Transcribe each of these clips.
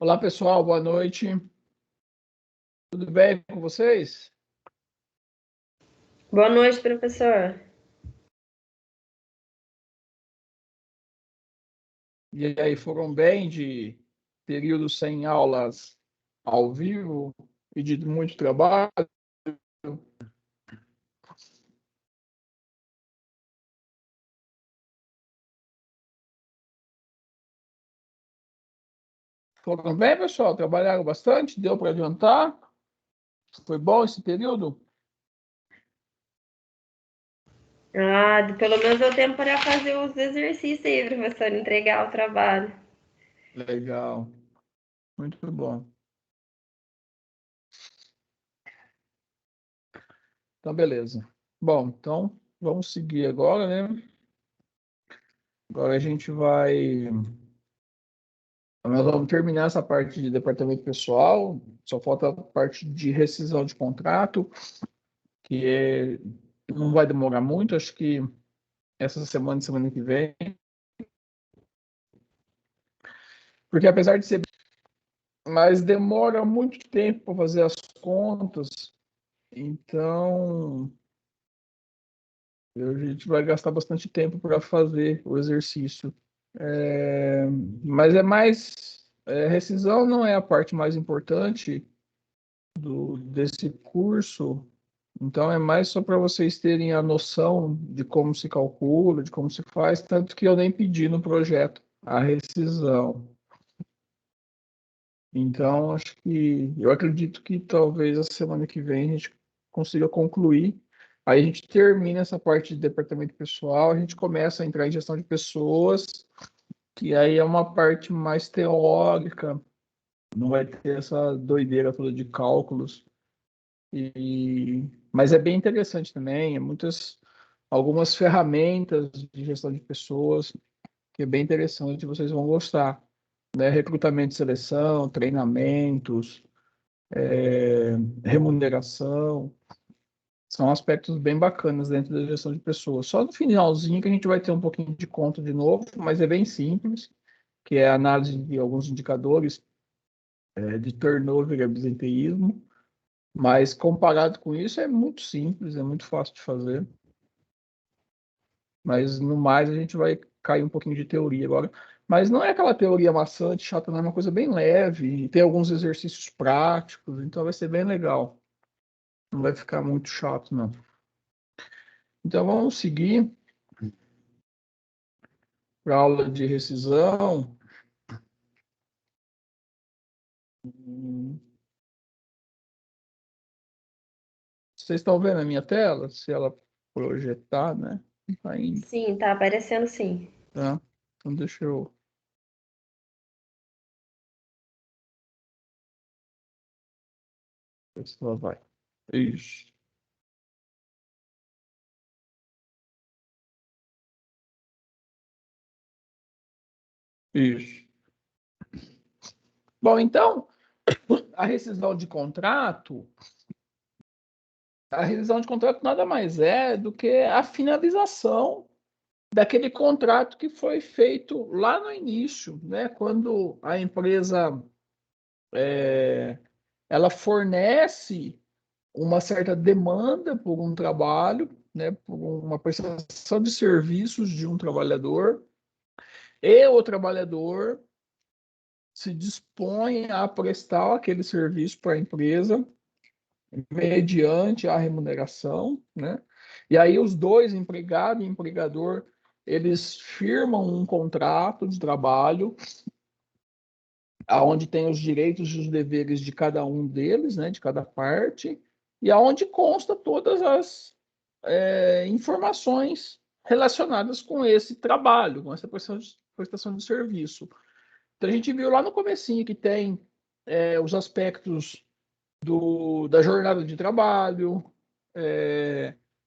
Olá, pessoal, boa noite. Tudo bem com vocês? Boa noite, professor. E aí, foram bem de período sem aulas ao vivo e de muito trabalho? Foram bem, pessoal? Trabalharam bastante? Deu para adiantar? Foi bom esse período? Pelo menos deu tempo para fazer os exercícios aí, professor, entregar o trabalho. Legal, muito bom. Então, beleza. Bom, então vamos seguir agora, né? Agora a gente vai. Nós vamos terminar essa parte de departamento pessoal, só falta a parte de rescisão de contrato, não vai demorar muito, acho que essa semana e semana que vem, porque apesar de ser, mas demora muito tempo para fazer as contas, então a gente vai gastar bastante tempo para fazer o exercício. É, mas rescisão não é a parte mais importante desse curso. Então, é mais só para vocês terem a noção de como se calcula, de como se faz, tanto que eu nem pedi no projeto a rescisão. Então, eu acredito que talvez a semana que vem a gente consiga concluir. Aí a gente termina essa parte de departamento pessoal, a gente começa a entrar em gestão de pessoas, que aí é uma parte mais teórica, não vai ter essa doideira toda de cálculos. Mas é bem interessante também, algumas ferramentas de gestão de pessoas, que é bem interessante, vocês vão gostar, né? Recrutamento e seleção, treinamentos, remuneração, são aspectos bem bacanas dentro da gestão de pessoas. Só no finalzinho que a gente vai ter um pouquinho de conta de novo, mas é bem simples, que é a análise de alguns indicadores de turnover e absenteísmo. Mas comparado com isso é muito simples, é muito fácil de fazer. Mas no mais a gente vai cair um pouquinho de teoria agora. Mas não é aquela teoria maçante, chata, não é uma coisa bem leve. E tem alguns exercícios práticos, então vai ser bem legal. Não vai ficar muito chato, não. Então vamos seguir para a aula de rescisão. Vocês estão vendo a minha tela? Se ela projetar, né? Tá indo, Sim, tá aparecendo sim. tá? Então deixa eu ver se ela vai. Isso. Isso. Bom, então, a rescisão de contrato, a rescisão de contrato nada mais é do que a finalização daquele contrato que foi feito lá no início, né? Quando a empresa ela fornece uma certa demanda por um trabalho, né? Por uma prestação de serviços de um trabalhador, e o trabalhador se dispõe a prestar aquele serviço para a empresa mediante a remuneração, né? E aí os dois, empregado e empregador, eles firmam um contrato de trabalho aonde tem os direitos e os deveres de cada um deles, né, de cada parte, e aonde consta todas as informações relacionadas com esse trabalho, com essa prestação de serviço. Então a gente viu lá no comecinho que tem os aspectos da jornada de trabalho,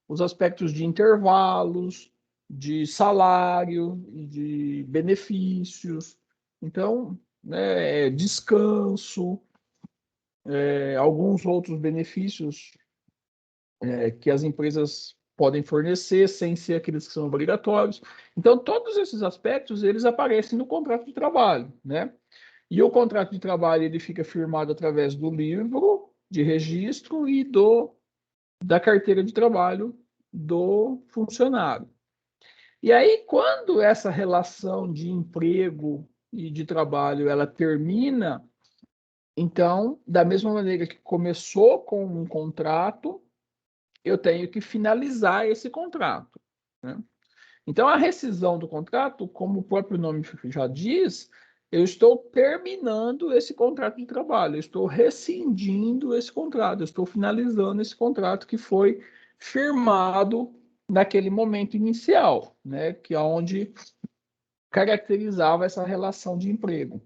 os aspectos de intervalos, de salário, de benefícios. Então, né, descanso, alguns outros benefícios que as empresas podem fornecer sem ser aqueles que são obrigatórios. Então, todos esses aspectos, eles aparecem no contrato de trabalho, né? E o contrato de trabalho ele fica firmado através do livro de registro e da carteira de trabalho do funcionário. E aí, quando essa relação de emprego e de trabalho ela termina, então, da mesma maneira que começou com um contrato, eu tenho que finalizar esse contrato, né? Então, a rescisão do contrato, como o próprio nome já diz, eu estou terminando esse contrato de trabalho, eu estou rescindindo esse contrato, eu estou finalizando esse contrato que foi firmado naquele momento inicial, né, que é onde caracterizava essa relação de emprego.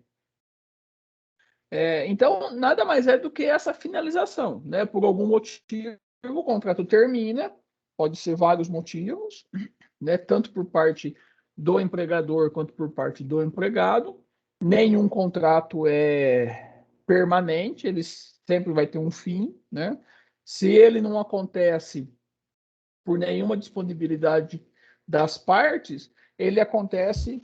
Então, nada mais é do que essa finalização, né? Por algum motivo, o contrato termina, pode ser vários motivos, né? Tanto por parte do empregador quanto por parte do empregado. Nenhum contrato é permanente, ele sempre vai ter um fim, né? Se ele não acontece por nenhuma disponibilidade das partes, ele acontece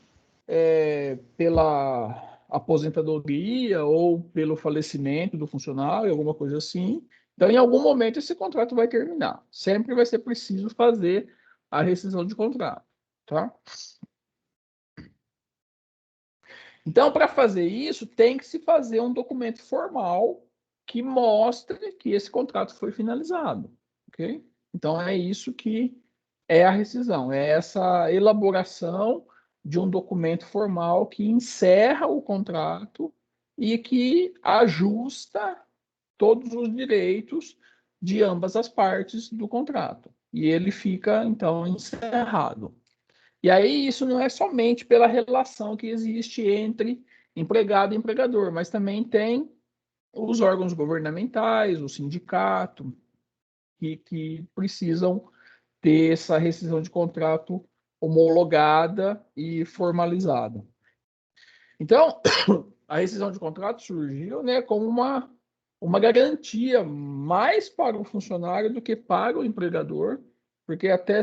pela aposentadoria ou pelo falecimento do funcionário, alguma coisa assim. Então, em algum momento, esse contrato vai terminar. Sempre vai ser preciso fazer a rescisão de contrato, tá? Então, para fazer isso, tem que se fazer um documento formal que mostre que esse contrato foi finalizado, ok? Então, é isso que é a rescisão, é essa elaboração de um documento formal que encerra o contrato e que ajusta todos os direitos de ambas as partes do contrato. E ele fica, então, encerrado. E aí isso não é somente pela relação que existe entre empregado e empregador, mas também tem os órgãos governamentais, o sindicato, que precisam ter essa rescisão de contrato homologada e formalizada. Então, a rescisão de contrato surgiu, né, como uma garantia mais para o funcionário do que para o empregador, porque até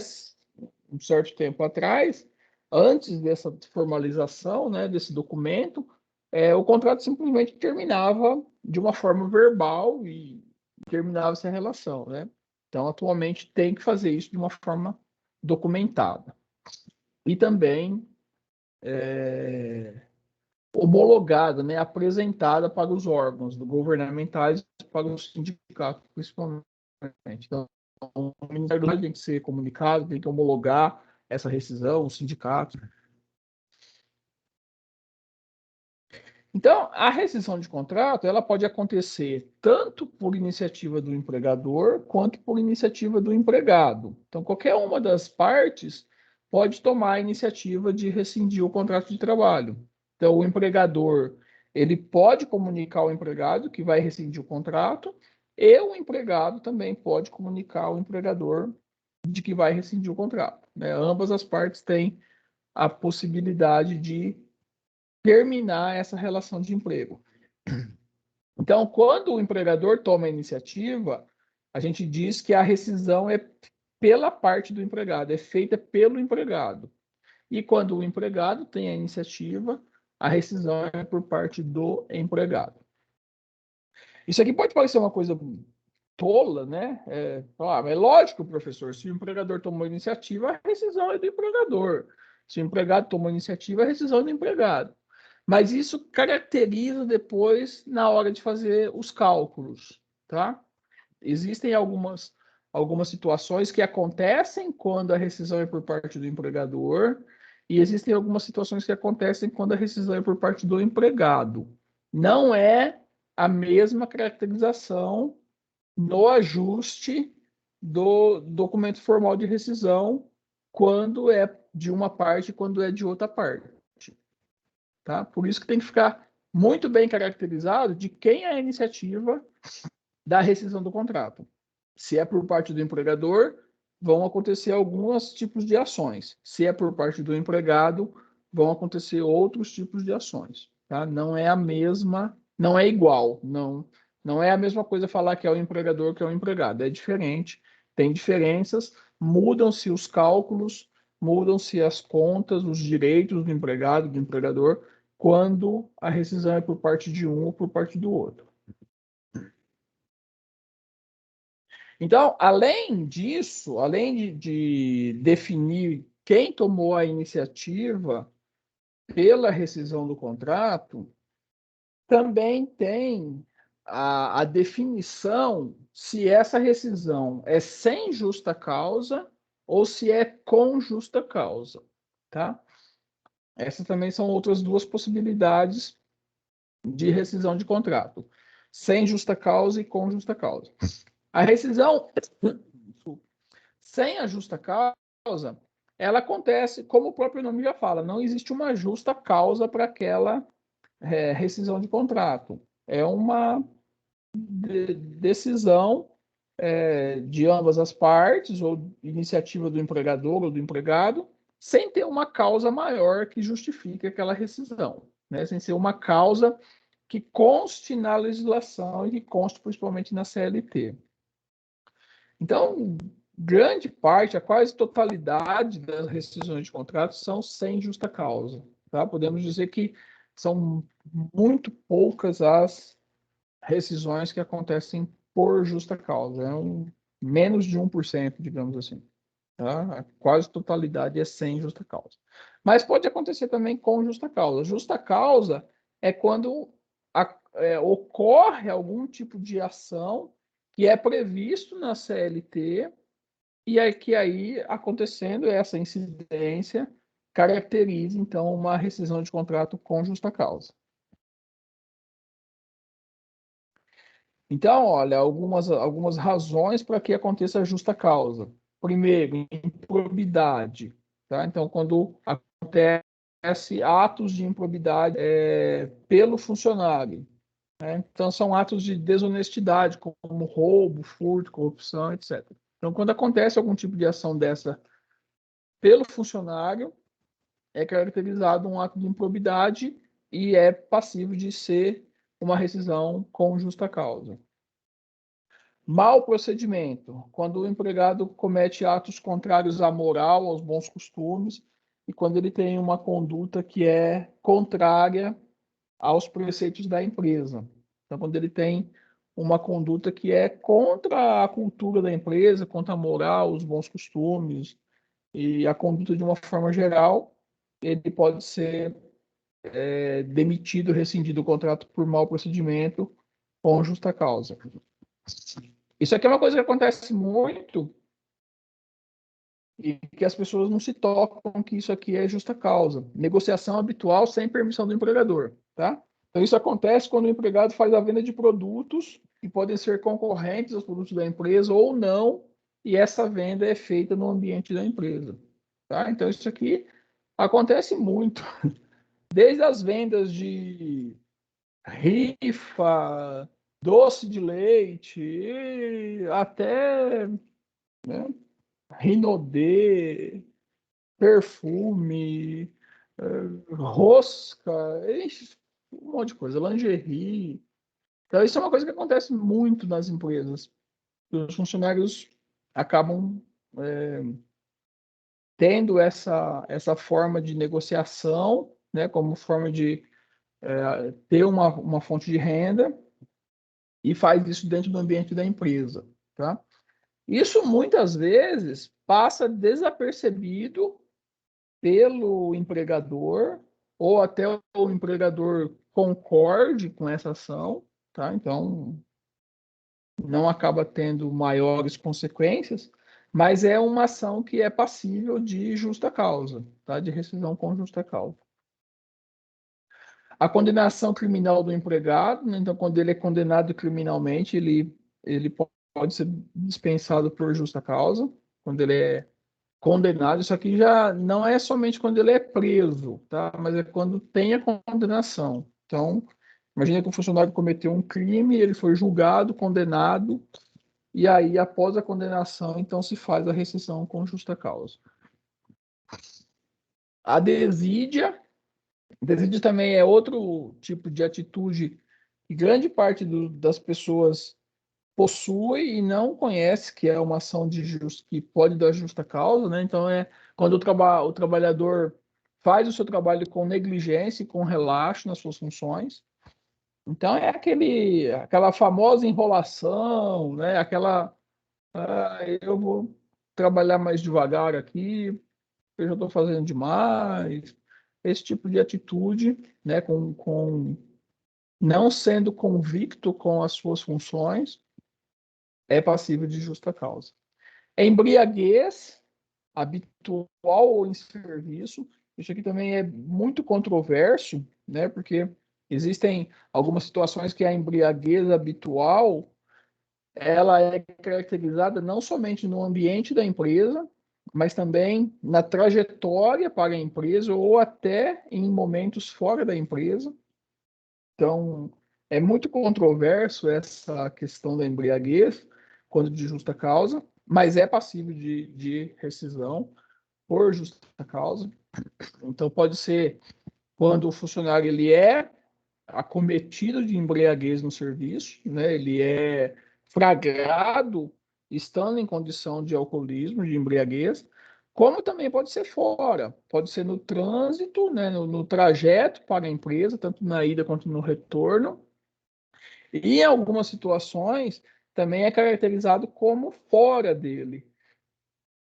um certo tempo atrás, antes dessa formalização, né, desse documento, o contrato simplesmente terminava de uma forma verbal e terminava essa relação, né? Então, atualmente, tem que fazer isso de uma forma documentada. E também homologada, né, apresentada para os órgãos governamentais, para os sindicatos, principalmente. Então, o Ministério tem que ser comunicado, tem que homologar essa rescisão, o sindicato. Então, a rescisão de contrato, ela pode acontecer tanto por iniciativa do empregador, quanto por iniciativa do empregado. Então, qualquer uma das partes pode tomar a iniciativa de rescindir o contrato de trabalho. Então, o empregador, ele pode comunicar ao empregado que vai rescindir o contrato, e o empregado também pode comunicar ao empregador de que vai rescindir o contrato, né? Ambas as partes têm a possibilidade de terminar essa relação de emprego. Então, quando o empregador toma a iniciativa, a gente diz que a rescisão é pela parte do empregado, é feita pelo empregado. E quando o empregado tem a iniciativa, a rescisão é por parte do empregado. Isso aqui pode parecer uma coisa tola, né? É lógico, professor, se o empregador tomou a iniciativa, a rescisão é do empregador. Se o empregado tomou a iniciativa, a rescisão é do empregado. Mas isso caracteriza depois na hora de fazer os cálculos, tá? Existem algumas situações que acontecem quando a rescisão é por parte do empregador e existem algumas situações que acontecem quando a rescisão é por parte do empregado. Não é a mesma caracterização no ajuste do documento formal de rescisão quando é de uma parte e quando é de outra parte. Tá? Por isso que tem que ficar muito bem caracterizado de quem é a iniciativa da rescisão do contrato. Se é por parte do empregador, vão acontecer alguns tipos de ações. Se é por parte do empregado, vão acontecer outros tipos de ações. Tá? Não é a mesma, não é igual, não é a mesma coisa falar que é o empregador que é o empregado. É diferente, tem diferenças, mudam-se os cálculos, mudam-se as contas, os direitos do empregado, do empregador, quando a rescisão é por parte de um ou por parte do outro. Então, além disso, além de definir quem tomou a iniciativa pela rescisão do contrato, também tem a definição se essa rescisão é sem justa causa ou se é com justa causa, tá? Essas também são outras duas possibilidades de rescisão de contrato, sem justa causa e com justa causa. A rescisão sem a justa causa, ela acontece, como o próprio nome já fala, não existe uma justa causa para aquela rescisão de contrato. É uma decisão de ambas as partes, ou iniciativa do empregador ou do empregado, sem ter uma causa maior que justifique aquela rescisão, né? Sem ser uma causa que conste na legislação e que conste principalmente na CLT. Então, grande parte, a quase totalidade das rescisões de contratos são sem justa causa, tá? Podemos dizer que são muito poucas as rescisões que acontecem por justa causa. Menos de 1%, digamos assim. Tá? A quase totalidade é sem justa causa. Mas pode acontecer também com justa causa. Justa causa é quando ocorre algum tipo de ação que é previsto na CLT e é que aí, acontecendo essa incidência, caracteriza, então, uma rescisão de contrato com justa causa. Então, olha, algumas razões para que aconteça a justa causa. Primeiro, improbidade. Tá? Então, quando acontece atos de improbidade pelo funcionário. Né? Então, são atos de desonestidade, como roubo, furto, corrupção, etc. Então, quando acontece algum tipo de ação dessa pelo funcionário, é caracterizado um ato de improbidade e é passível de ser uma rescisão com justa causa. Mau procedimento, quando o empregado comete atos contrários à moral, aos bons costumes, e quando ele tem uma conduta que é contrária aos preceitos da empresa. Então, quando ele tem uma conduta que é contra a cultura da empresa, contra a moral, os bons costumes e a conduta de uma forma geral, ele pode ser demitido, rescindido o contrato por mau procedimento com justa causa. Isso aqui é uma coisa que acontece muito e que as pessoas não se tocam que isso aqui é justa causa. Negociação habitual sem permissão do empregador, tá? Então, isso acontece quando o empregado faz a venda de produtos que podem ser concorrentes aos produtos da empresa ou não, e essa venda é feita no ambiente da empresa, tá? Então, isso aqui acontece muito. Desde as vendas de rifa, doce de leite, até, né, Rinodê, perfume, rosca, um monte de coisa, lingerie. Então, isso é uma coisa que acontece muito nas empresas. Os funcionários acabam tendo essa forma de negociação, né, como forma de ter uma fonte de renda e faz isso dentro do ambiente da empresa, tá? Isso muitas vezes passa desapercebido pelo empregador ou até o empregador concorde com essa ação, tá? Então não acaba tendo maiores consequências, mas é uma ação que é passível de justa causa, tá? De rescisão com justa causa. A condenação criminal do empregado, né? Então, quando ele é condenado criminalmente, ele pode ser dispensado por justa causa. Quando ele é condenado, isso aqui já não é somente quando ele é preso, tá? Mas é quando tem a condenação. Então, imagina que o funcionário cometeu um crime, ele foi julgado, condenado, e aí, após a condenação, então se faz a rescisão com justa causa. A desídia também é outro tipo de atitude que grande parte das pessoas possui e não conhece, que é uma ação que pode dar justa causa, né? Então, quando o trabalhador faz o seu trabalho com negligência e com relaxo nas suas funções. Então, é aquela famosa enrolação, né? Eu vou trabalhar mais devagar aqui, eu já estou fazendo demais. Esse tipo de atitude, né? Com não sendo convicto com as suas funções, é passível de justa causa. Embriaguez habitual ou em serviço, isso aqui também é muito controverso, né? Porque existem algumas situações que a embriaguez habitual ela é caracterizada não somente no ambiente da empresa, mas também na trajetória para a empresa ou até em momentos fora da empresa. Então, é muito controverso essa questão da embriaguez quando de justa causa, mas é passível de rescisão por justa causa. Então, pode ser quando o funcionário ele é acometido de embriaguez no serviço, né? Ele é flagrado estando em condição de alcoolismo, de embriaguez, como também pode ser fora, pode ser no trânsito, né? No trajeto para a empresa, tanto na ida quanto no retorno, e em algumas situações também é caracterizado como fora dele.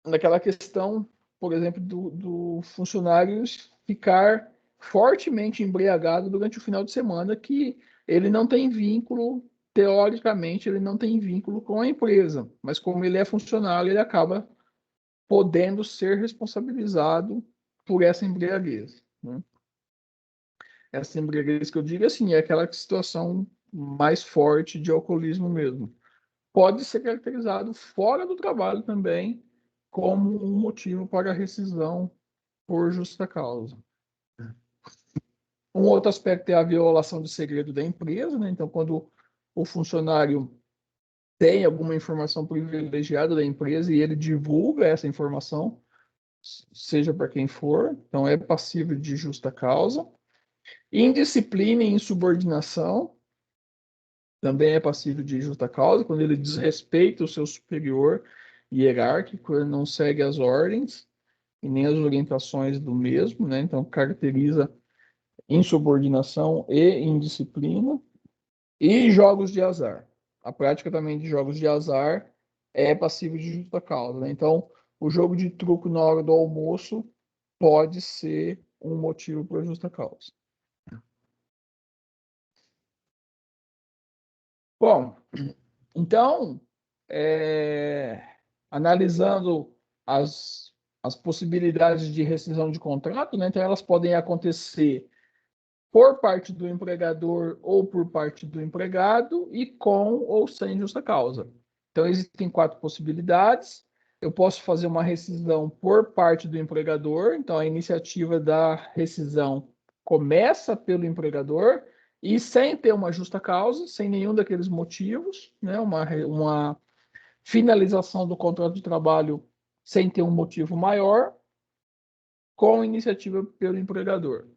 Naquela questão, por exemplo, do funcionário ficar fortemente embriagado durante o final de semana, que ele não tem vínculo, teoricamente, ele não tem vínculo com a empresa, mas como ele é funcionário, ele acaba podendo ser responsabilizado por essa embriaguez, né? Essa embriaguez que eu digo assim, é aquela situação mais forte de alcoolismo mesmo. Pode ser caracterizado fora do trabalho também como um motivo para rescisão por justa causa. Um outro aspecto é a violação do segredo da empresa, né? Então, quando o funcionário tem alguma informação privilegiada da empresa e ele divulga essa informação, seja para quem for, então é passível de justa causa. Indisciplina e insubordinação também é passível de justa causa, quando ele desrespeita o seu superior hierárquico, ele não segue as ordens e nem as orientações do mesmo, né? Então, caracteriza insubordinação e indisciplina. E jogos de azar. A prática também de jogos de azar é passível de justa causa, né? Então, o jogo de truco na hora do almoço pode ser um motivo para justa causa. Bom, então, é, analisando as possibilidades de rescisão de contrato, né? Então, elas podem acontecer por parte do empregador ou por parte do empregado e com ou sem justa causa. Então, existem 4 possibilidades. Eu posso fazer uma rescisão por parte do empregador, então a iniciativa da rescisão começa pelo empregador e sem ter uma justa causa, sem nenhum daqueles motivos, né? Uma finalização do contrato de trabalho sem ter um motivo maior, com iniciativa pelo empregador.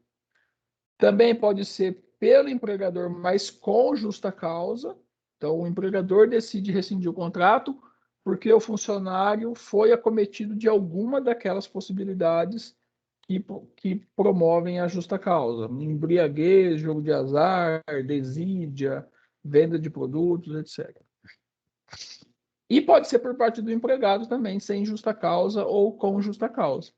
Também pode ser pelo empregador, mas com justa causa. Então, o empregador decide rescindir o contrato porque o funcionário foi acometido de alguma daquelas possibilidades que promovem a justa causa. Embriaguez, jogo de azar, desídia, venda de produtos, etc. E pode ser por parte do empregado também, sem justa causa ou com justa causa.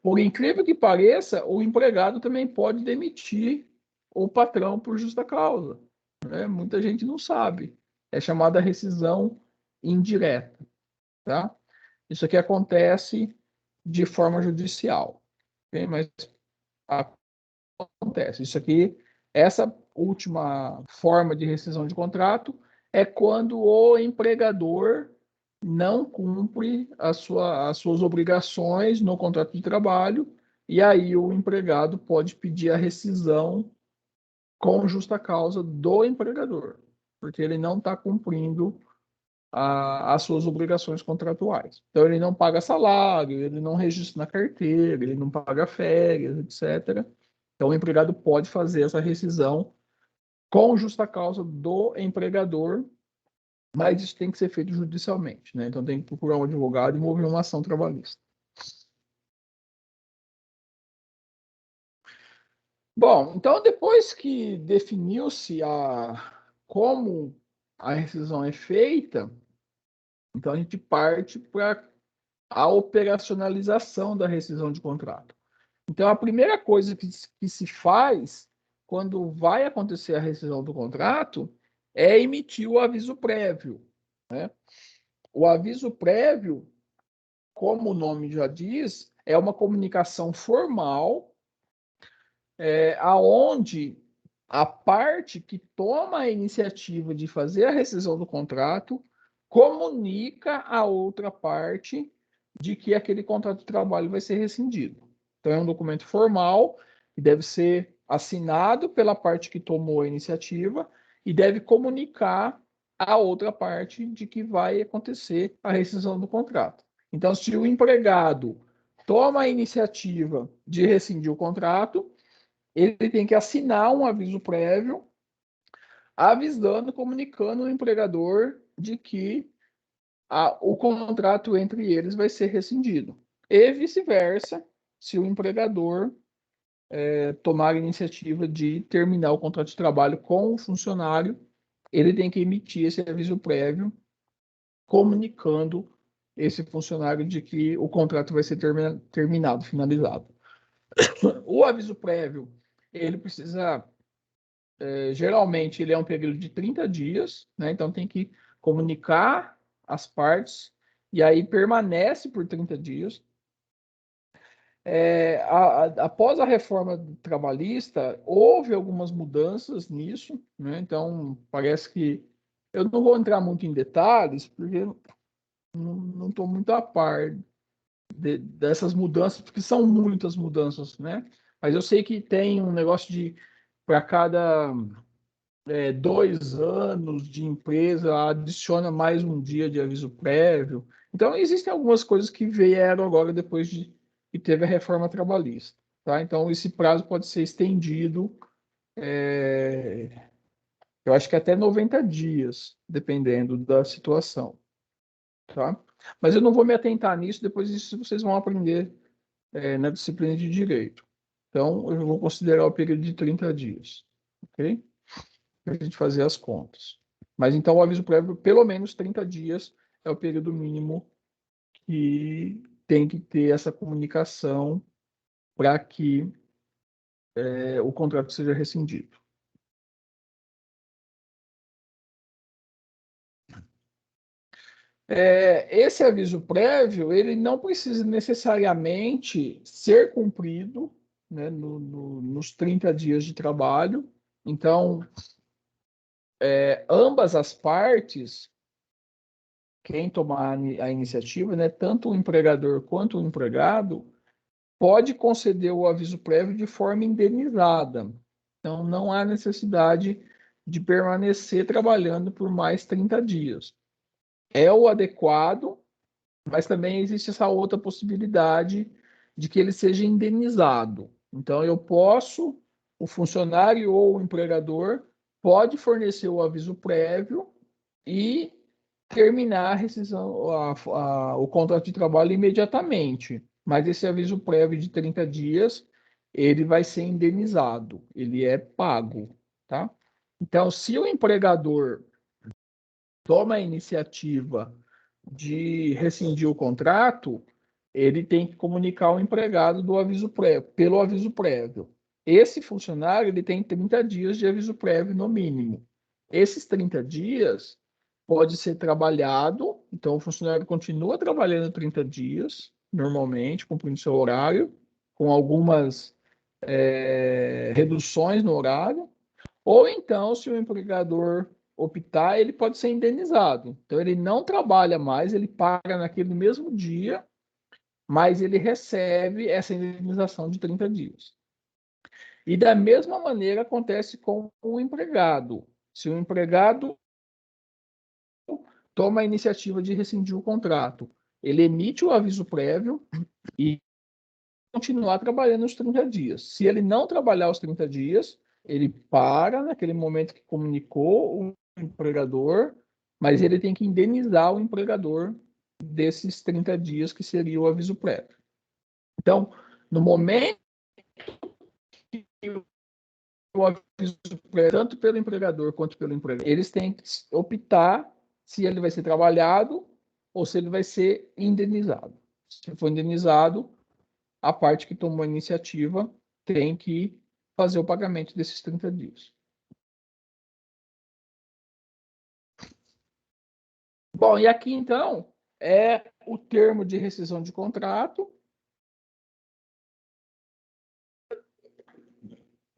Por incrível que pareça, o empregado também pode demitir o patrão por justa causa, né? Muita gente não sabe. É chamada rescisão indireta, tá? Isso aqui acontece de forma judicial, okay? Mas acontece. Isso aqui, essa última forma de rescisão de contrato é quando o empregador não cumpre as suas obrigações no contrato de trabalho, e aí o empregado pode pedir a rescisão com justa causa do empregador, porque ele não está cumprindo as suas obrigações contratuais. Então, ele não paga salário, ele não registra na carteira, ele não paga férias, etc. Então, o empregado pode fazer essa rescisão com justa causa do empregador, mas isso tem que ser feito judicialmente, né? Então, tem que procurar um advogado e mover uma ação trabalhista. Bom, então depois que definiu-se como a rescisão é feita, então a gente parte para a operacionalização da rescisão de contrato. Então a primeira coisa que se faz quando vai acontecer a rescisão do contrato é emitir o aviso prévio, né? O aviso prévio, como o nome já diz, é uma comunicação formal, aonde a parte que toma a iniciativa de fazer a rescisão do contrato comunica a outra parte de que aquele contrato de trabalho vai ser rescindido. Então, é um documento formal que deve ser assinado pela parte que tomou a iniciativa e deve comunicar a outra parte de que vai acontecer a rescisão do contrato. Então, se o empregado toma a iniciativa de rescindir o contrato, ele tem que assinar um aviso prévio, avisando, comunicando o empregador de que o contrato entre eles vai ser rescindido. E vice-versa, se o empregador tomar a iniciativa de terminar o contrato de trabalho com o funcionário, ele tem que emitir esse aviso prévio, comunicando esse funcionário de que o contrato vai ser terminado, finalizado. O aviso prévio, ele precisa geralmente ele é um período de 30 dias, né? Então tem que comunicar as partes e aí permanece por 30 dias. Após a reforma trabalhista, houve algumas mudanças nisso, né? Então parece que eu não vou entrar muito em detalhes, porque não estou muito a par dessas mudanças, porque são muitas mudanças, né? Mas eu sei que tem um negócio de para cada 2 anos de empresa, adiciona mais um dia de aviso prévio. Então, existem algumas coisas que vieram agora depois de que teve a reforma trabalhista. Tá? Então, esse prazo pode ser estendido, eu acho que até 90 dias, dependendo da situação. Tá? Mas eu não vou me atentar nisso, depois disso vocês vão aprender na disciplina de direito. Então, eu vou considerar o período de 30 dias. Ok? Para a gente fazer as contas. Mas então o aviso prévio, pelo menos 30 dias, é o período mínimo que tem que ter essa comunicação para que o contrato seja rescindido. Esse aviso prévio, ele não precisa necessariamente ser cumprido, né, nos 30 dias de trabalho. Então, ambas as partes, quem tomar a iniciativa, né, tanto o empregador quanto o empregado, pode conceder o aviso prévio de forma indenizada. Então, não há necessidade de permanecer trabalhando por mais 30 dias. É o adequado, mas também existe essa outra possibilidade de que ele seja indenizado. Então, o funcionário ou o empregador pode fornecer o aviso prévio e terminar a rescisão, o contrato de trabalho imediatamente. Mas esse aviso prévio de 30 dias, ele vai ser indenizado, ele é pago, tá? Então, se o empregador toma a iniciativa de rescindir o contrato, ele tem que comunicar ao empregado do aviso prévio, pelo aviso prévio. Esse funcionário, ele tem 30 dias de aviso prévio no mínimo. Esses 30 dias pode ser trabalhado, então o funcionário continua trabalhando 30 dias, normalmente, cumprindo seu horário, com algumas reduções no horário, ou então, se o empregador optar, ele pode ser indenizado. Então, ele não trabalha mais, ele paga naquele mesmo dia, mas ele recebe essa indenização de 30 dias. E da mesma maneira acontece com o empregado. Se o empregado toma a iniciativa de rescindir o contrato, ele emite o aviso prévio e continuar trabalhando os 30 dias. Se ele não trabalhar os 30 dias, ele para naquele momento que comunicou o empregador, mas ele tem que indenizar o empregador desses 30 dias, que seria o aviso prévio. Então, no momento que o aviso prévio, tanto pelo empregador quanto pelo empregado, eles têm que optar se ele vai ser trabalhado ou se ele vai ser indenizado. Se for indenizado, a parte que tomou a iniciativa tem que fazer o pagamento desses 30 dias. Bom, e aqui então é o termo de rescisão de contrato,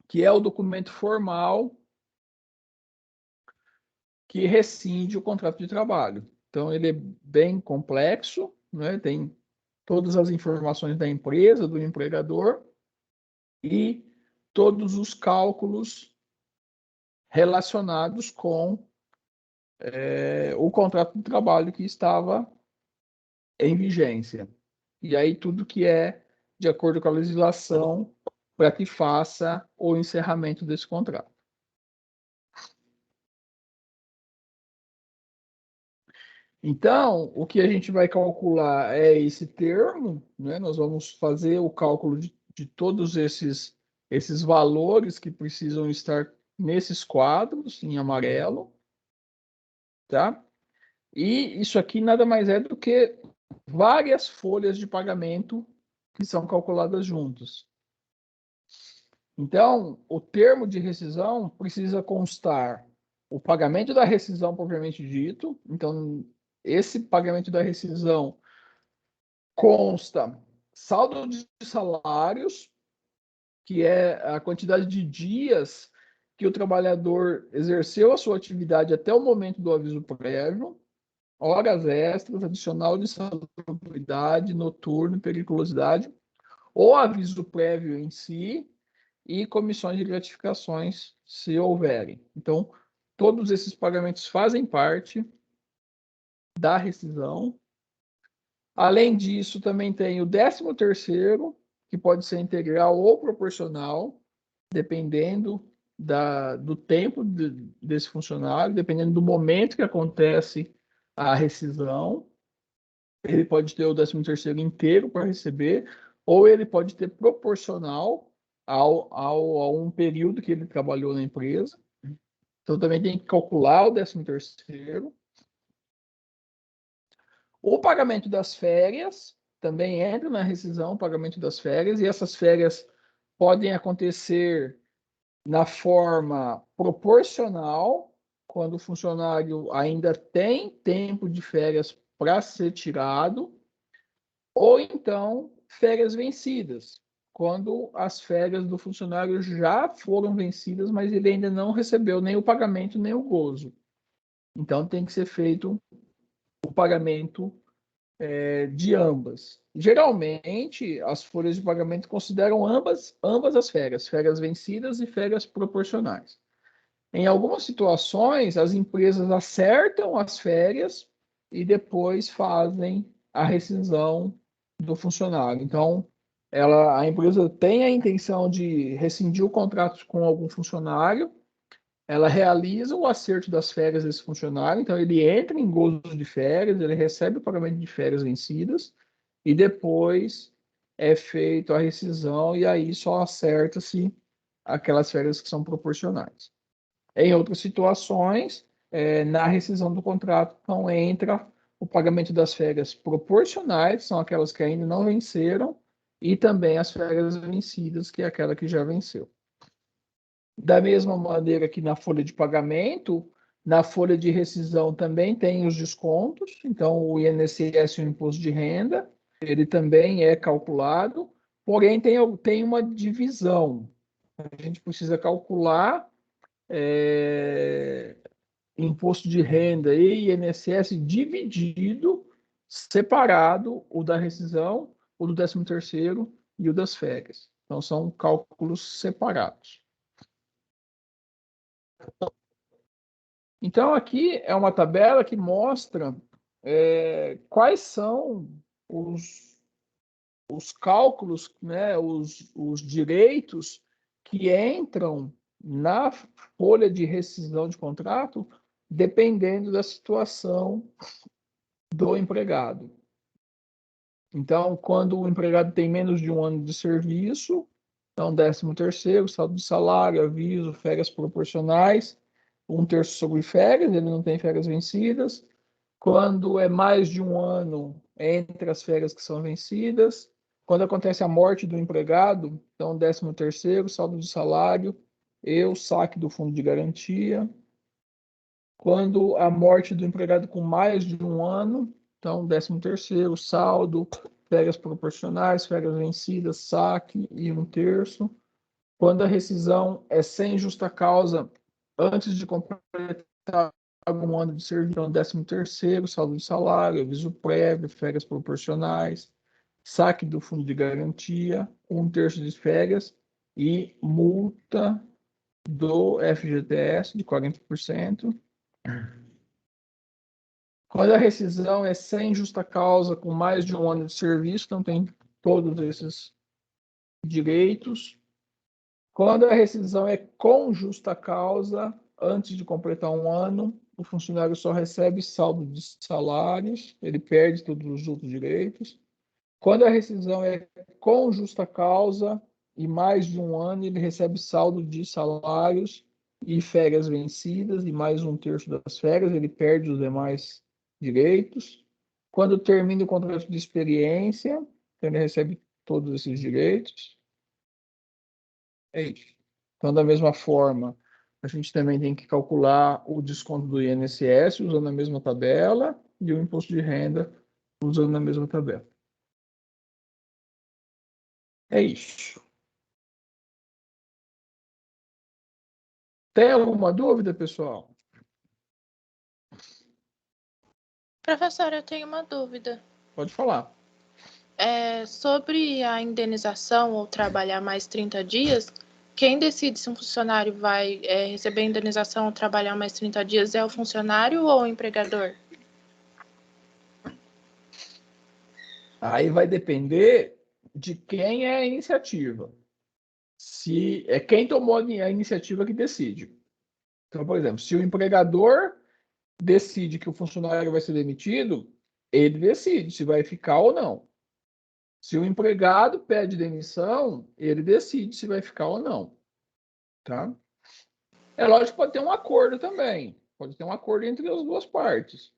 que é o documento formal que rescinde o contrato de trabalho. Então, ele é bem complexo, né? Tem todas as informações da empresa, do empregador e todos os cálculos relacionados com o contrato de trabalho que estava em vigência. E aí tudo que é de acordo com a legislação para que faça o encerramento desse contrato. Então, o que a gente vai calcular é esse termo, né? Nós vamos fazer o cálculo de todos esses valores que precisam estar nesses quadros em amarelo, tá? E isso aqui nada mais é do que várias folhas de pagamento que são calculadas juntas. Então, o termo de rescisão precisa constar o pagamento da rescisão propriamente dito. Então, esse pagamento da rescisão consta saldo de salários, que é a quantidade de dias que o trabalhador exerceu a sua atividade até o momento do aviso prévio, horas extras, adicional de salubridade, noturno, periculosidade, ou aviso prévio em si, e comissões de gratificações, se houverem. Então, todos esses pagamentos fazem parte da rescisão. Além disso, também tem o 13º, que pode ser integral ou proporcional, dependendo do tempo desse funcionário, dependendo do momento que acontece a rescisão. Ele pode ter o 13º inteiro para receber, ou ele pode ter proporcional a um período que ele trabalhou na empresa. Então, também tem que calcular o 13º. O pagamento das férias também entra na rescisão, o pagamento das férias, e essas férias podem acontecer na forma proporcional, quando o funcionário ainda tem tempo de férias para ser tirado, ou então férias vencidas, quando as férias do funcionário já foram vencidas, mas ele ainda não recebeu nem o pagamento nem o gozo. Então tem que ser feito o pagamento de ambas. Geralmente, as folhas de pagamento consideram ambas as férias, férias vencidas e férias proporcionais. Em algumas situações, as empresas acertam as férias e depois fazem a rescisão do funcionário. Então, a empresa tem a intenção de rescindir o contrato com algum funcionário, ela realiza o acerto das férias desse funcionário, então ele entra em gozo de férias, ele recebe o pagamento de férias vencidas e depois é feita a rescisão e aí só acerta-se aquelas férias que são proporcionais. Em outras situações, na rescisão do contrato, então entra o pagamento das férias proporcionais, são aquelas que ainda não venceram, e também as férias vencidas, que é aquela que já venceu. Da mesma maneira que na folha de pagamento, na folha de rescisão também tem os descontos, então o INSS e o imposto de renda, ele também é calculado, porém tem uma divisão. A gente precisa calcular imposto de renda e INSS dividido, separado, o da rescisão, o do 13º e o das férias. Então, são cálculos separados. Então, aqui é uma tabela que mostra quais são os cálculos, né, os direitos que entram na folha de rescisão de contrato, dependendo da situação do empregado. Então, quando o empregado tem menos de um ano de serviço, Então, 13º, saldo de salário, aviso, férias proporcionais, 1/3 sobre férias, ele não tem férias vencidas. Quando é mais de um ano entre as férias que são vencidas. Quando acontece a morte do empregado, então 13º, saldo de salário e o saque do fundo de garantia. Quando a morte do empregado com mais de um ano, então 13º, saldo, férias proporcionais, férias vencidas, saque e 1/3. Quando a rescisão é sem justa causa, antes de completar algum ano de serviço, então 13º, saldo de salário, aviso prévio, férias proporcionais, saque do fundo de garantia, 1/3 de férias e multa do FGTS de 40%. Quando a rescisão é sem justa causa, com mais de um ano de serviço, então tem todos esses direitos. Quando a rescisão é com justa causa, antes de completar um ano, o funcionário só recebe saldo de salários, ele perde todos os outros direitos. Quando a rescisão é com justa causa e mais de um ano, ele recebe saldo de salários e férias vencidas, e mais 1/3 das férias, ele perde os demais direitos. Quando termina o contrato de experiência, ele recebe todos esses direitos. É isso. Então, da mesma forma, a gente também tem que calcular o desconto do INSS usando a mesma tabela e o imposto de renda usando a mesma tabela. É isso. Tem alguma dúvida, pessoal? Professor, eu tenho uma dúvida. Pode falar. Sobre a indenização ou trabalhar mais 30 dias, quem decide se um funcionário vai receber indenização ou trabalhar mais 30 dias é o funcionário ou o empregador? Aí vai depender de quem é a iniciativa. Se é quem tomou a iniciativa que decide. Então, por exemplo, se o empregador decide que o funcionário vai ser demitido, ele decide se vai ficar ou não. Se o empregado pede demissão, ele decide se vai ficar ou não. Tá? É lógico que pode ter um acordo também. Pode ter um acordo entre as duas partes.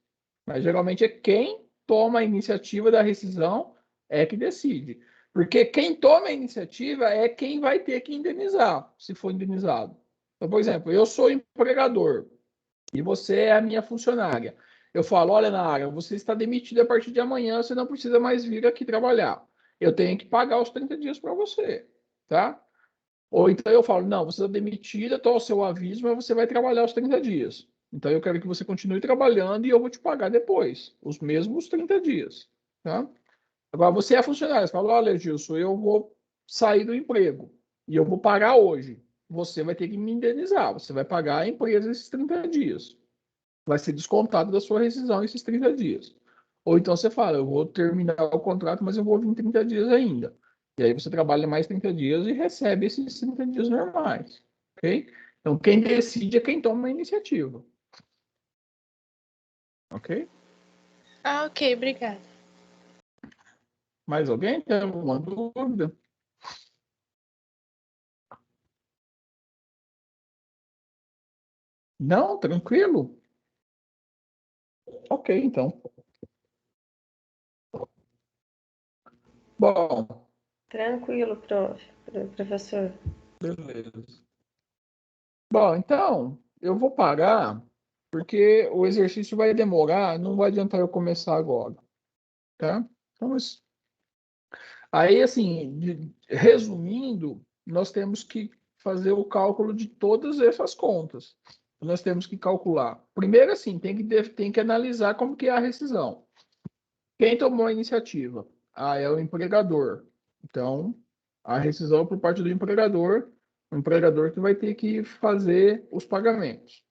Mas geralmente é quem toma a iniciativa da rescisão é que decide. Porque quem toma a iniciativa é quem vai ter que indenizar, se for indenizado. Então, por exemplo, eu sou empregador e você é a minha funcionária. Eu falo, olha, Nara, você está demitida a partir de amanhã, você não precisa mais vir aqui trabalhar. Eu tenho que pagar os 30 dias para você, tá? Ou então eu falo, não, você está demitida, estou ao seu aviso, mas você vai trabalhar os 30 dias. Então eu quero que você continue trabalhando e eu vou te pagar depois, os mesmos 30 dias, tá? Agora você é funcionário, você fala, olha, Gilson, eu vou sair do emprego e eu vou pagar hoje. Você vai ter que me indenizar, você vai pagar a empresa esses 30 dias. Vai ser descontado da sua rescisão esses 30 dias. Ou então você fala, eu vou terminar o contrato, mas eu vou vir em 30 dias ainda. E aí você trabalha mais 30 dias e recebe esses 30 dias normais. Ok? Então, quem decide é quem toma a iniciativa. Ok? Ah, ok, obrigada. Mais alguém tem alguma dúvida? Não? Tranquilo? Ok, então. Bom, Tranquilo, professor. beleza. Bom, então, eu vou parar, porque o exercício vai demorar, não vai adiantar eu começar agora, tá? Então, aí, assim, resumindo, nós temos que fazer o cálculo de todas essas contas. Nós temos que calcular. Primeiro, assim, tem que analisar como que é a rescisão. Quem tomou a iniciativa? Ah, é o empregador. Então, a rescisão por parte do empregador, o empregador que vai ter que fazer os pagamentos.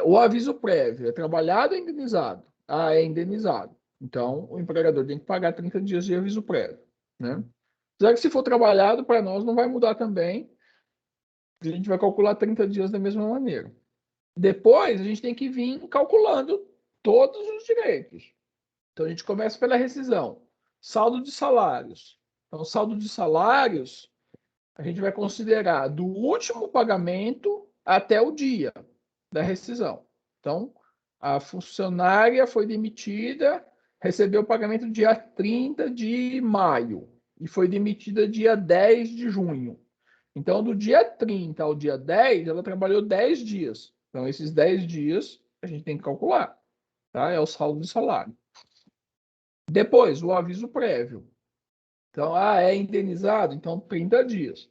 O aviso prévio é trabalhado ou indenizado? Ah, é indenizado. Então, o empregador tem que pagar 30 dias de aviso prévio, né? Já que se for trabalhado, para nós não vai mudar também. A gente vai calcular 30 dias da mesma maneira. Depois, a gente tem que vir calculando todos os direitos. Então, a gente começa pela rescisão. Saldo de salários. Então, saldo de salários, a gente vai considerar do último pagamento até o dia da rescisão. Então, a funcionária foi demitida, recebeu o pagamento dia 30 de maio e foi demitida dia 10 de junho. Então, do dia 30 ao dia 10, ela trabalhou 10 dias. Então, esses 10 dias a gente tem que calcular, tá? É o saldo de salário. Depois, o aviso prévio. Então, é indenizado? Então, 30 dias.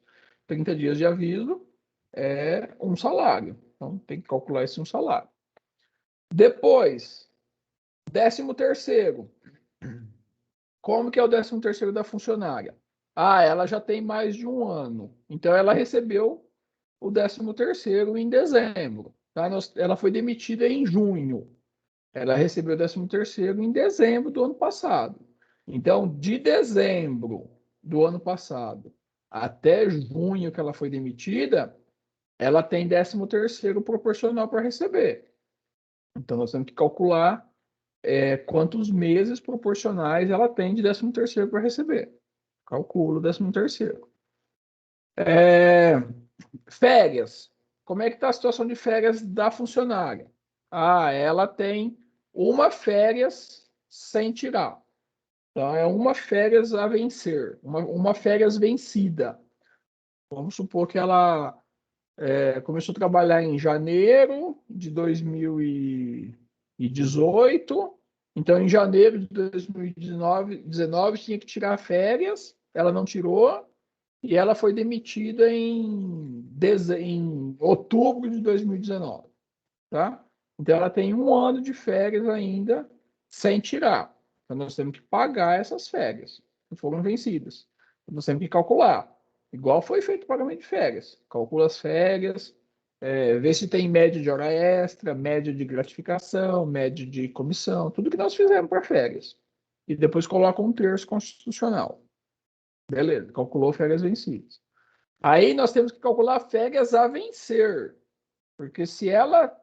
30 dias de aviso é um salário. Então, tem que calcular esse um salário. Depois, 13º. Como que é o 13º da funcionária? Ela já tem mais de um ano. Então, ela recebeu o 13º em dezembro. Tá? Ela foi demitida em junho. Ela recebeu o 13º em dezembro do ano passado. Então, de dezembro do ano passado até junho que ela foi demitida, ela tem 13º proporcional para receber. Então, nós temos que calcular quantos meses proporcionais ela tem de 13º para receber. Calculo o 13º. Férias. Como é que está a situação de férias da funcionária? Ela tem uma férias sem tirar. Então, é uma férias a vencer, uma férias vencida. Vamos supor que ela começou a trabalhar em janeiro de 2018. Então, em janeiro de 2019, tinha que tirar férias. Ela não tirou. E ela foi demitida em outubro de 2019. Tá? Então, ela tem um ano de férias ainda sem tirar. Então, nós temos que pagar essas férias que foram vencidas. Nós temos que calcular. Igual foi feito o pagamento de férias. Calcula as férias, vê se tem média de hora extra, média de gratificação, média de comissão, tudo que nós fizemos para férias. E depois coloca um terço constitucional. Beleza, calculou férias vencidas. Aí nós temos que calcular férias a vencer. Porque se ela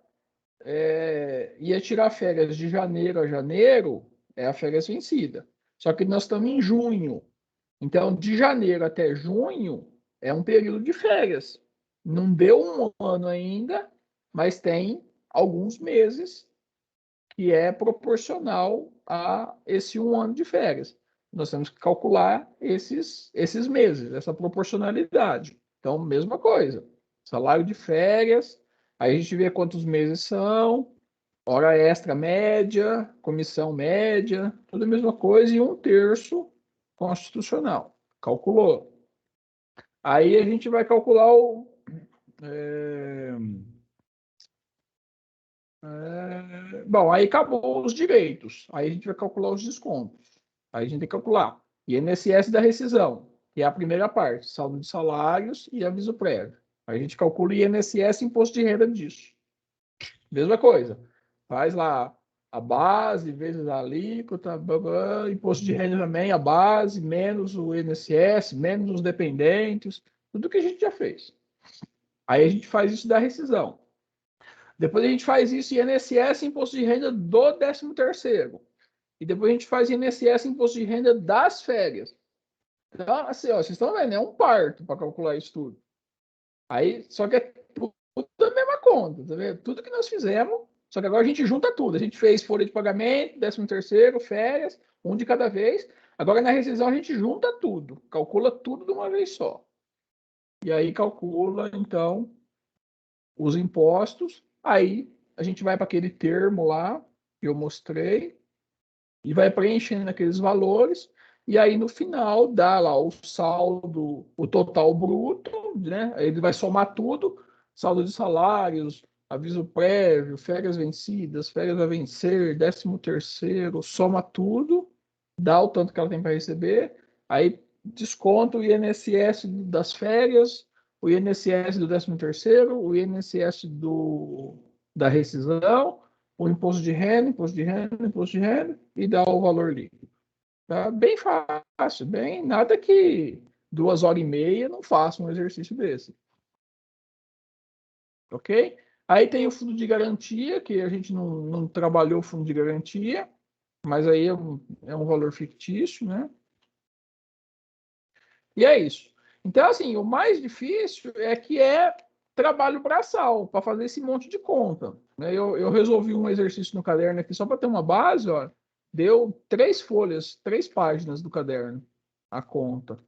ia tirar férias de janeiro a janeiro, é a férias vencida. Só que nós estamos em junho. Então, de janeiro até junho é um período de férias. Não deu um ano ainda, mas tem alguns meses que é proporcional a esse um ano de férias. Nós temos que calcular esses meses, essa proporcionalidade. Então, mesma coisa. Salário de férias, aí a gente vê quantos meses são, hora extra média, comissão média, tudo a mesma coisa, e um terço constitucional. Calculou. Aí a gente vai calcular o. Bom, aí acabou os direitos. Aí a gente vai calcular os descontos. Aí a gente tem que calcular INSS da rescisão, que é a primeira parte, saldo de salários e aviso prévio. Aí a gente calcula o INSS e imposto de renda disso. Mesma coisa. Faz lá a base, vezes a alíquota, imposto de renda também, a base, menos o INSS, menos os dependentes, tudo que a gente já fez. Aí a gente faz isso da rescisão. Depois a gente faz isso INSS, imposto de renda do 13º. E depois a gente faz INSS, imposto de renda das férias. Então, assim, vocês estão vendo, é um parto para calcular isso tudo. Aí, só que é tudo a mesma conta, tá vendo? Tudo que nós fizemos, só que agora a gente junta tudo. A gente fez folha de pagamento, 13º, férias, um de cada vez. Agora na rescisão a gente junta tudo, calcula tudo de uma vez só. E aí calcula, então, os impostos. Aí a gente vai para aquele termo lá que eu mostrei e vai preenchendo aqueles valores. E aí no final dá lá o saldo, o total bruto, né? Ele vai somar tudo, saldo de salários, aviso prévio, férias vencidas, férias a vencer, 13º, soma tudo, dá o tanto que ela tem para receber, aí desconta o INSS das férias, o INSS do 13º, o INSS da rescisão, o imposto de renda, imposto de renda, imposto de renda, e dá o valor líquido. Tá bem fácil, bem, nada que 2h30 não faça um exercício desse. Ok? Aí tem o fundo de garantia, que a gente não trabalhou o fundo de garantia, mas aí é um valor fictício, né? E é isso. Então, assim, o mais difícil é trabalho braçal, para fazer esse monte de conta. Né? Eu resolvi um exercício no caderno aqui, só para ter uma base, ó, deu 3 folhas, 3 páginas do caderno, a conta.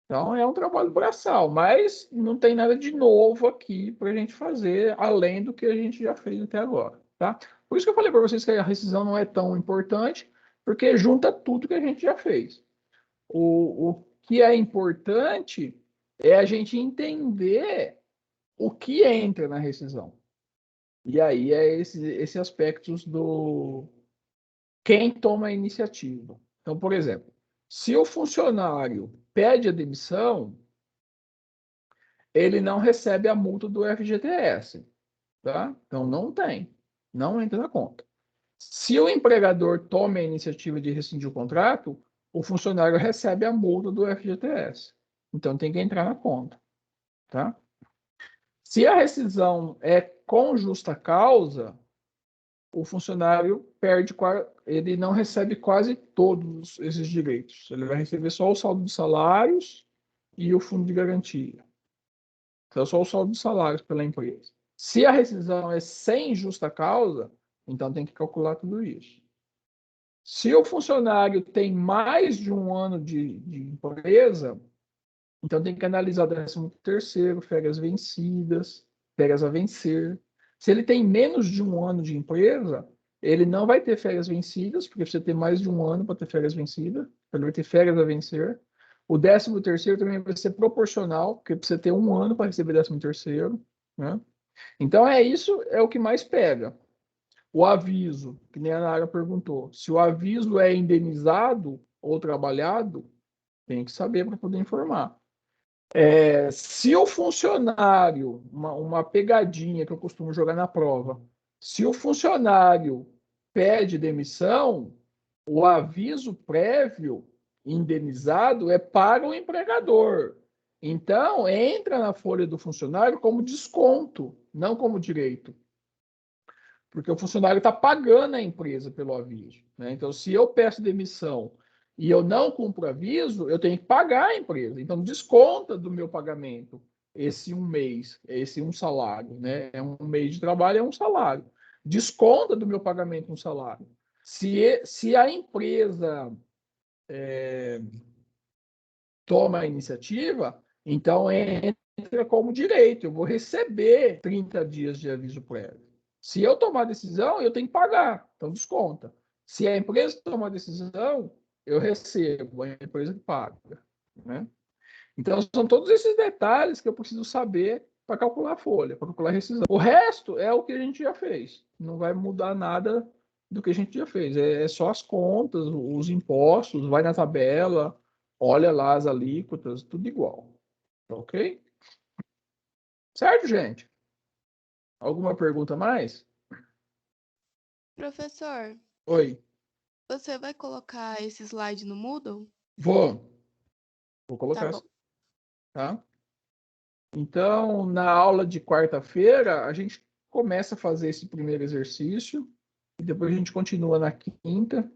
Então, é um trabalho braçal, mas não tem nada de novo aqui para a gente fazer, além do que a gente já fez até agora, tá? Por isso que eu falei para vocês que a rescisão não é tão importante, porque junta tudo que a gente já fez. O que é importante é a gente entender o que entra na rescisão. E aí é esses aspectos do quem toma a iniciativa. Então, por exemplo, se o funcionário pede a demissão, ele não recebe a multa do FGTS, tá? Então não entra na conta. Se o empregador toma a iniciativa de rescindir o contrato, o funcionário recebe a multa do FGTS. Então tem que entrar na conta, tá? Se a rescisão é com justa causa, o funcionário ele não recebe quase todos esses direitos. Ele vai receber só o saldo de salários e o fundo de garantia. Então, só o saldo de salários pela empresa. Se a rescisão é sem justa causa, então tem que calcular tudo isso. Se o funcionário tem mais de um ano de empresa, então tem que analisar 13º, férias vencidas, férias a vencer. Se ele tem menos de um ano de empresa, ele não vai ter férias vencidas, porque você tem mais de um ano para ter férias vencidas, ele vai ter férias a vencer. O 13º também vai ser proporcional, porque precisa ter um ano para receber 13º, né? Então isso é o que mais pega. O aviso, que nem a Nara perguntou, se o aviso é indenizado ou trabalhado, tem que saber para poder informar. Se o funcionário, uma pegadinha que eu costumo jogar na prova, se o funcionário pede demissão, o aviso prévio indenizado é para o empregador. Então, entra na folha do funcionário como desconto, não como direito. Porque o funcionário está pagando a empresa pelo aviso. Né? Então, se eu peço demissão e eu não cumpro o aviso, eu tenho que pagar a empresa. Então, desconta do meu pagamento esse um mês, esse um salário. Né? É um mês de trabalho, é um salário. Desconta do meu pagamento um salário. Se a empresa toma a iniciativa, então entra como direito. Eu vou receber 30 dias de aviso prévio. Se eu tomar a decisão, eu tenho que pagar, então desconta. Se a empresa tomar a decisão, eu recebo, a empresa que paga. Né? Então, são todos esses detalhes que eu preciso saber para calcular a folha, para calcular a rescisão. O resto é o que a gente já fez. Não vai mudar nada do que a gente já fez. É só as contas, os impostos, vai na tabela, olha lá as alíquotas, tudo igual. Ok? Certo, gente? Alguma pergunta mais? Professor, Oi. você vai colocar esse slide no Moodle? Vou Tá colocar. bom. Tá? Então, na aula de quarta-feira, a gente começa a fazer esse primeiro exercício, e depois a gente continua na quinta,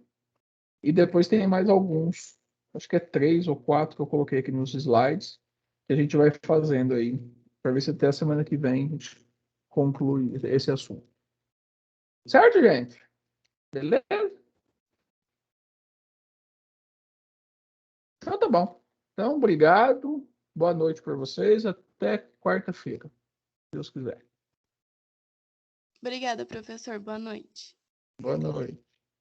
e depois tem mais alguns, acho que é 3 ou 4 que eu coloquei aqui nos slides, que a gente vai fazendo aí, para ver se até a semana que vem a gente conclui esse assunto. Certo, gente? Beleza? Então tá bom. Então, obrigado. Boa noite para vocês. Até quarta-feira, se Deus quiser. Obrigada, professor. Boa noite. Boa noite.